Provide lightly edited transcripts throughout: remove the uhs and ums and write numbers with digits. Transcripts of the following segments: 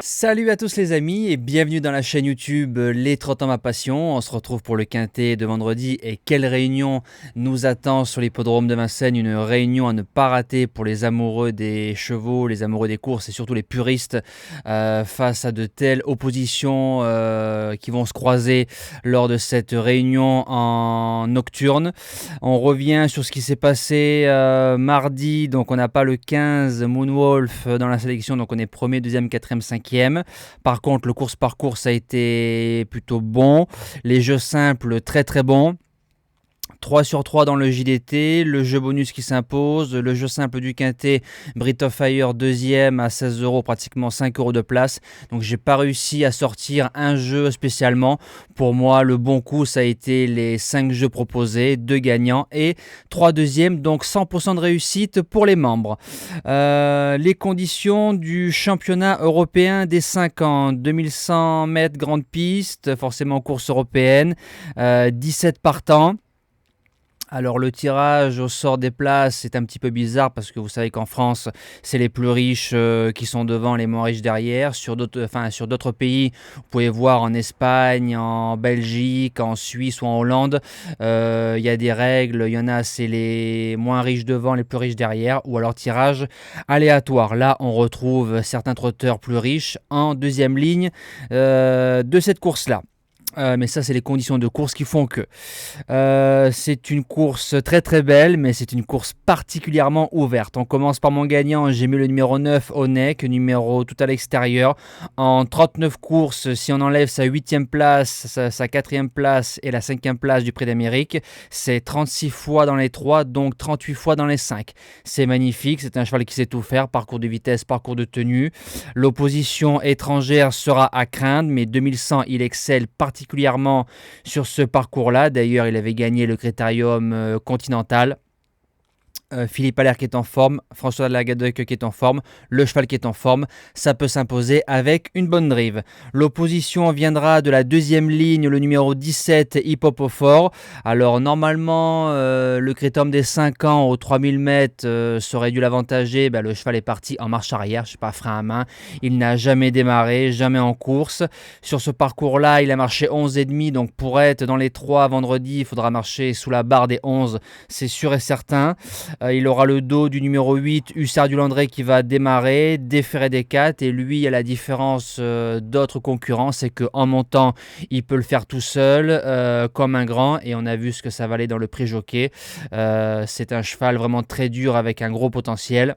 Salut à tous les amis et bienvenue dans la chaîne YouTube Les 30 ans ma passion. On se retrouve pour le quintet de vendredi et quelle réunion nous attend sur l'hippodrome de Vincennes. Une réunion à ne pas rater pour les amoureux des chevaux, les amoureux des courses et surtout les puristes face à de telles oppositions qui vont se croiser lors de cette réunion en nocturne. On revient sur ce qui s'est passé mardi, donc on n'a pas le 15 Moonwolf dans la sélection, donc on est premier, deuxième, quatrième, cinquième. Par contre, le course par course a été plutôt bon. Les jeux simples, très très bons. 3 sur 3 dans le JDT, le jeu bonus qui s'impose, le jeu simple du quintet, Brit of Fire deuxième à 16 euros, pratiquement 5 euros de place. Donc j'ai pas réussi à sortir un jeu spécialement. Pour moi, le bon coup, ça a été les 5 jeux proposés, 2 gagnants et 3 deuxièmes, donc 100% de réussite pour les membres. Les conditions du championnat européen des 5 ans, 2100 mètres grande piste, forcément course européenne, 17 partants. Alors le tirage au sort des places c'est un petit peu bizarre parce que vous savez qu'en France c'est les plus riches qui sont devant, les moins riches derrière. Sur d'autres pays, vous pouvez voir en Espagne, en Belgique, en Suisse ou en Hollande, il y a des règles, il y en a c'est les moins riches devant, les plus riches derrière, ou alors tirage aléatoire. Là on retrouve certains trotteurs plus riches en deuxième ligne de cette course-là. Mais ça, c'est les conditions de course qui font que. C'est une course très très belle, mais c'est une course particulièrement ouverte. On commence par mon gagnant, j'ai mis le numéro 9, Onek, numéro tout à l'extérieur. En 39 courses, si on enlève sa 8e place, sa 4e place et la 5e place du Prix d'Amérique, c'est 36 fois dans les 3, donc 38 fois dans les 5. C'est magnifique, c'est un cheval qui sait tout faire, parcours de vitesse, parcours de tenue. L'opposition étrangère sera à craindre, mais 2100, il excelle particulièrement sur ce parcours-là. D'ailleurs, il avait gagné le Critérium continental. Philippe Allaire qui est en forme, François Lagadec qui est en forme, le cheval qui est en forme, ça peut s'imposer avec une bonne drive. L'opposition viendra de la deuxième ligne, le numéro 17, Hip Hop au fort. Alors normalement, le critérium des 5 ans aux 3000 mètres serait dû l'avantager. Le cheval est parti en marche arrière, je sais pas, frein à main. Il n'a jamais démarré, jamais en course. Sur ce parcours-là, il a marché 11,5, donc pour être dans les 3 vendredi, il faudra marcher sous la barre des 11, c'est sûr et certain. Il aura le dos du numéro 8, Hussard du Landré qui va démarrer, déférer des 4. Et lui, à la différence d'autres concurrents, c'est qu'en montant, il peut le faire tout seul, comme un grand. Et on a vu ce que ça valait dans le prix jockey. C'est un cheval vraiment très dur avec un gros potentiel.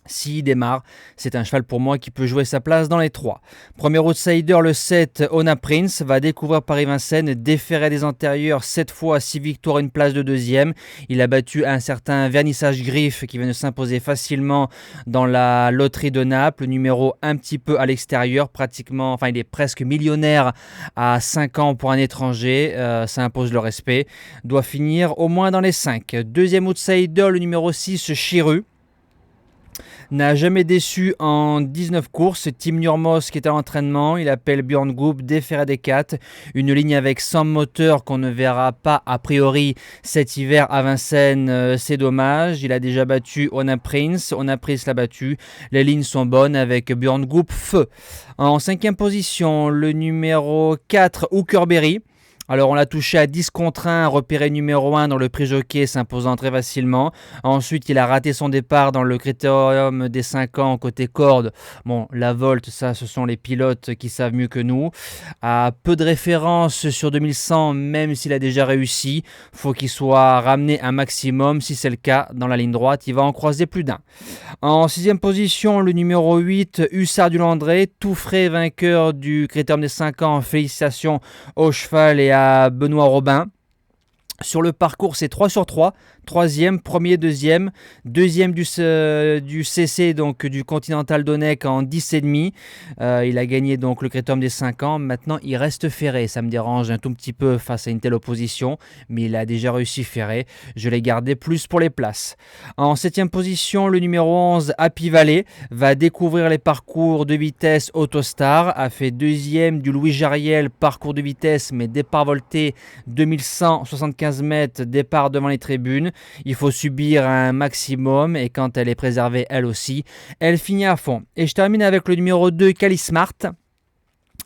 S'il démarre, c'est un cheval pour moi qui peut jouer sa place dans les 3. Premier outsider, le 7, Ona Prince, va découvrir Paris-Vincennes, déférer des antérieurs, 7 fois, 6 victoires, une place de deuxième. Il a battu un certain Vernissage Griffe qui vient de s'imposer facilement dans la loterie de Naples. Numéro un petit peu à l'extérieur, pratiquement, il est presque millionnaire à 5 ans pour un étranger. Ça impose le respect. Doit finir au moins dans les 5. Deuxième outsider, le numéro 6, Chiru. N'a jamais déçu en 19 courses. Tim Nurmos qui est à l'entraînement, il appelle Björn Goop, déféré des 4. Une ligne avec 100 moteurs qu'on ne verra pas a priori cet hiver à Vincennes, c'est dommage. Il a déjà battu Ona Prince l'a battu. Les lignes sont bonnes avec Björn Goop feu. En 5e position, le numéro 4, Hookerberry. Alors on l'a touché à 10 contre 1, repéré numéro 1 dans le prix jockey, s'imposant très facilement. Ensuite, il a raté son départ dans le critérium des 5 ans côté corde. Bon, la volte, ça, ce sont les pilotes qui savent mieux que nous. À peu de références sur 2100, même s'il a déjà réussi, faut qu'il soit ramené un maximum. Si c'est le cas, dans la ligne droite, il va en croiser plus d'un. En 6e position, le numéro 8, Hussard du Landré, tout frais vainqueur du critérium des 5 ans. Félicitations au cheval et à Benoît Robin. Sur le parcours, c'est 3 sur 3. Troisième, premier, deuxième du CC, donc du Continental d'Onek en 10,5. Il a gagné donc le critérium des 5 ans. Maintenant, il reste ferré. Ça me dérange un tout petit peu face à une telle opposition, mais il a déjà réussi ferré. Je l'ai gardé plus pour les places. En 7e position, le numéro 11, Happy Valley, va découvrir les parcours de vitesse Autostar. A fait deuxième du Louis Jariel, parcours de vitesse, mais départ volté 2175 15 mètres, départ devant les tribunes. Il faut subir un maximum et quand elle est préservée, elle aussi, elle finit à fond. Et je termine avec le numéro 2, Cali Smart.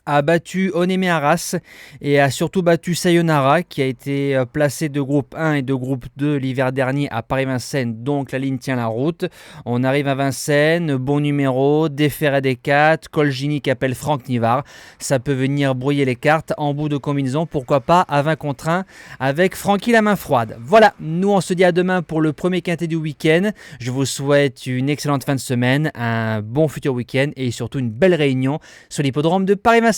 A battu Onemé Arras et a surtout battu Sayonara qui a été placé de groupe 1 et de groupe 2 l'hiver dernier à Paris-Vincennes, donc la ligne tient la route. On arrive à Vincennes, bon numéro, déféré des 4, Colgini qui appelle Franck Nivard, ça peut venir brouiller les cartes en bout de combinaison, pourquoi pas à 20 contre 1 avec Francky la main froide. Voilà, nous on se dit à demain pour le premier quintet du week-end, je vous souhaite une excellente fin de semaine, un bon futur week-end et surtout une belle réunion sur l'hippodrome de Paris-Vincennes.